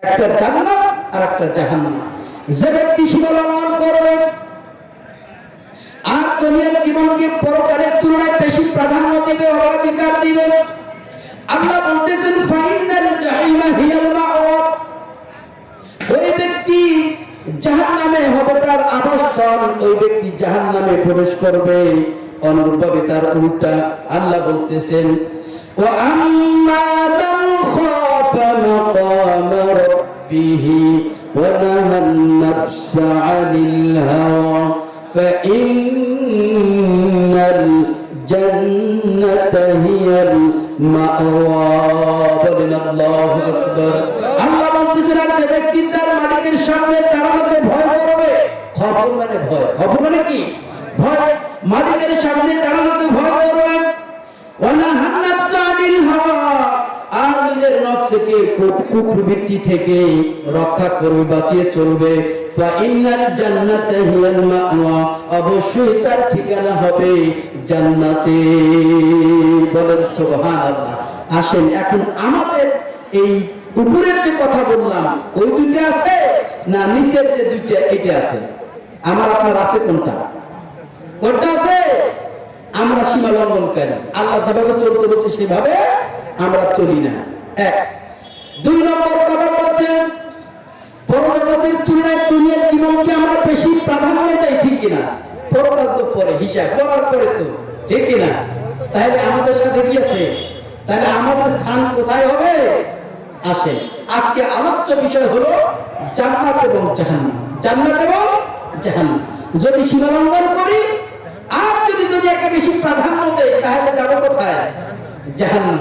একটা জান্নাত আর একটা জাহান্নাম। যে ব্যক্তি সীমা লঙ্ঘন করবে আর দুনিয়ার জীবনকে পরকালের তুলনায় বেশি প্রাধান্য দিবে, অগ্রাধিকার দিবে, আল্লাহ বলতেছেন ফাইনাল জাহিমা হিয়াল মাওয়া, ওই ব্যক্তি জাহান্নামে হবে তার আবাসস্থল, ওই ব্যক্তি জাহান্নামে প্রবেশ করবে। অনুরূপভাবে তার উল্টা আল্লাহ বলতেছেন ওয়া আম্মা মান খাফা মাকামা রাব্বিহি ওয়া নাহান নাফসা আনিল হাওয়া ফাইন্নাল জান্নাতা হিয়াল মাওয়া। বলেন আল্লাহু আকবার। আল্লাহ বলতেছেন আর যে ব্যক্তি তার মালিকের সামনে দাঁড়ানোকে ভয় করবে, খবর মানে ভয়, খবর মানে কি ভয়, মালিকের সামনে দাঁড়ানোকে ভয় করবে, ওয়ানাহান নাফসা আনিল হাওয়া, আর নিজের নফসকে কুপ্রবৃত্তি থেকে রক্ষা করবে, বাঁচিয়ে চলবে, ফাইনাল জান্নাতা হিয়াল মাওয়া, অবশ্যই তার ঠিকানা হবে জান্নাতে। বলেন সুবহানাল্লাহ। আসেন এখন আমাদের এই উপরের যে কথা বললাম ওই দুইটা আছে না নিচের যে দুইটা এটা আছে? আমার আপনার আছে কোনটা? কোনটা আছে? আমরা সীমা লঙ্ঘনকারী, আল্লাহ যেভাবে চলতে বলছে সেভাবে আমরা চলি না। এক। দুই নম্বর কথা বলছেন পরজগতের তুলনায় দুনিয়ার জীবনকে আমরা বেশি প্রাধান্য দেই, ঠিক কিনা? পরকাল তো পরে, হিসাব করার পরে তো, ঠিক কিনা? তাহলে আমাদের সাথে কি আছে? তাহলে আমাদের স্থান কোথায় হবে? আসে আজকে আলোচ্য বিষয় হলো জান্নাত এবং জাহান্নাম। জান্নাত এবং জাহান্নাম। যদি সীমা লঙ্ঘন করি আর যদি দুনিয়াকে বেশি প্রাধান্য দেই তাহলে যাবো কোথায়? জাহান্নাম।